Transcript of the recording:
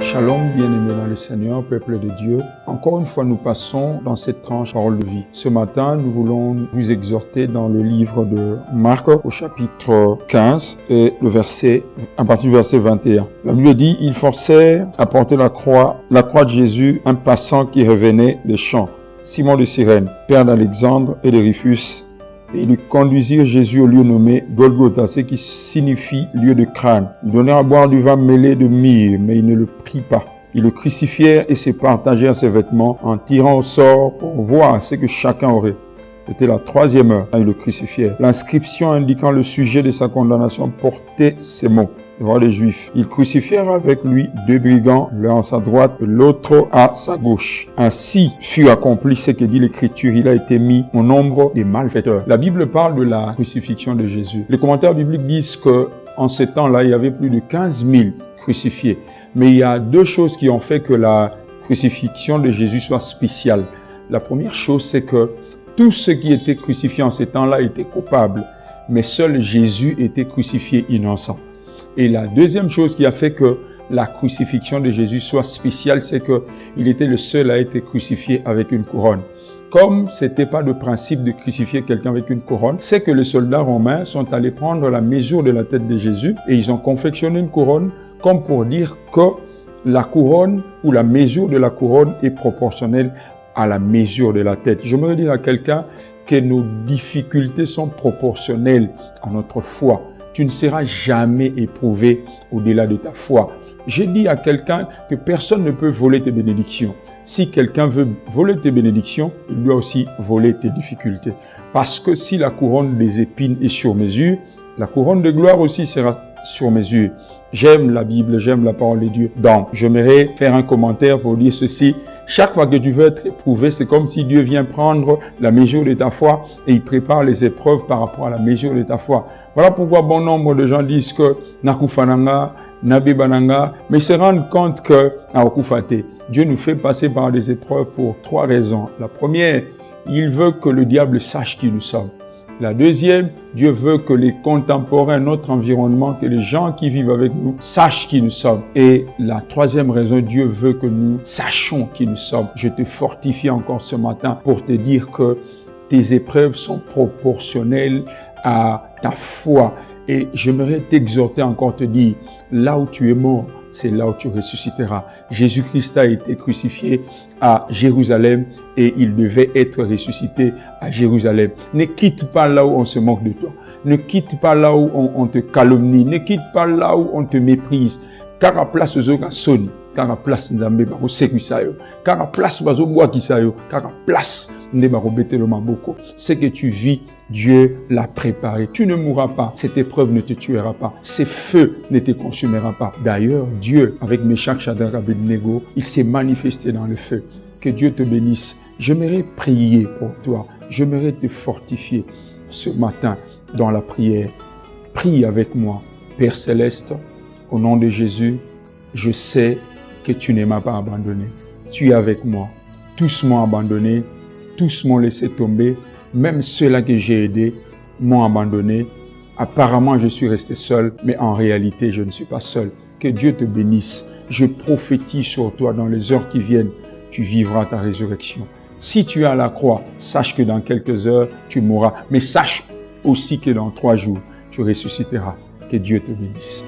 Shalom, bien-aimés dans le Seigneur, peuple de Dieu. Encore une fois, nous passons dans cette tranche parole de vie. Ce matin, nous voulons vous exhorter dans le livre de Marc, au chapitre 15, et à partir du verset 21. La Bible dit, ils forcèrent à porter la croix de Jésus, un passant qui revenait des champs. Simon de Cyrène, père d'Alexandre et de Rufus, et ils conduisirent Jésus au lieu nommé Golgotha, ce qui signifie lieu de crâne. Ils donnèrent à boire du vin mêlé de myrrhe, mais ils ne le prirent pas. Ils le crucifièrent et se partagèrent ses vêtements en tirant au sort pour voir ce que chacun aurait. C'était la 3e heure quand ils le crucifièrent. L'inscription indiquant le sujet de sa condamnation portait ces mots devant les Juifs. Ils crucifièrent avec lui 2 brigands, l'un à sa droite et l'autre à sa gauche. Ainsi fut accompli ce que dit l'Écriture. Il a été mis au nombre des malfaiteurs. La Bible parle de la crucifixion de Jésus. Les commentaires bibliques disent que en ce temps-là, il y avait plus de 15 000 crucifiés. Mais il y a 2 choses qui ont fait que la crucifixion de Jésus soit spéciale. La première chose, c'est que tous ceux qui étaient crucifiés en ce temps-là étaient coupables, mais seul Jésus était crucifié innocent. Et la deuxième chose qui a fait que la crucifixion de Jésus soit spéciale, c'est qu'il était le seul à être crucifié avec une couronne. Comme c'était pas de principe de crucifier quelqu'un avec une couronne, c'est que les soldats romains sont allés prendre la mesure de la tête de Jésus et ils ont confectionné une couronne comme pour dire que la couronne ou la mesure de la couronne est proportionnelle à la mesure de la tête. J'aimerais dire à quelqu'un que nos difficultés sont proportionnelles à notre foi. Tu ne seras jamais éprouvé au-delà de ta foi. J'ai dit à quelqu'un que personne ne peut voler tes bénédictions. Si quelqu'un veut voler tes bénédictions, il doit aussi voler tes difficultés. Parce que si la couronne des épines est sur mesure, la couronne de gloire aussi sera sur mesure. J'aime la Bible, j'aime la parole de Dieu. Donc, j'aimerais faire un commentaire pour dire ceci. Chaque fois que tu veux être éprouvé, c'est comme si Dieu vient prendre la mesure de ta foi et il prépare les épreuves par rapport à la mesure de ta foi. Voilà pourquoi bon nombre de gens disent que Nakufananga, Nabibananga, mais ils se rendent compte que Naokufate. Dieu nous fait passer par des épreuves pour 3 raisons. La première, il veut que le diable sache qui nous sommes. La deuxième, Dieu veut que les contemporains, notre environnement, que les gens qui vivent avec nous sachent qui nous sommes. Et la 3e raison, Dieu veut que nous sachions qui nous sommes. Je te fortifie encore ce matin pour te dire que tes épreuves sont proportionnelles à ta foi. Et j'aimerais t'exhorter encore, te dire, là où tu es mort, c'est là où tu ressusciteras. Jésus-Christ a été crucifié à Jérusalem et il devait être ressuscité à Jérusalem. Ne quitte pas là où on se moque de toi. Ne quitte pas là où on te calomnie. Ne quitte pas là où on te méprise. Car à place aux autres, Sony. Car à place Nzambe bako sekusayo. Car à place bazo boakisayo. Car à place nde bako betelo maboko. Ce que tu vis, Dieu l'a préparé. Tu ne mourras pas. Cette épreuve ne te tuera pas. Ces feux ne te consumera pas. D'ailleurs, Dieu, avec Meshach, Shadrach, Abednego, il s'est manifesté dans le feu. Que Dieu te bénisse. J'aimerais prier pour toi. J'aimerais te fortifier ce matin dans la prière. Prie avec moi. Père Céleste, au nom de Jésus, je sais que tu ne m'as pas abandonné. Tu es avec moi. Tous m'ont abandonné. Tous m'ont laissé tomber. Même ceux-là que j'ai aidés m'ont abandonné. Apparemment, je suis resté seul, mais en réalité, je ne suis pas seul. Que Dieu te bénisse. Je prophétise sur toi dans les heures qui viennent. Tu vivras ta résurrection. Si tu es à la croix, sache que dans quelques heures, tu mourras. Mais sache aussi que dans 3 jours, tu ressusciteras. Que Dieu te bénisse.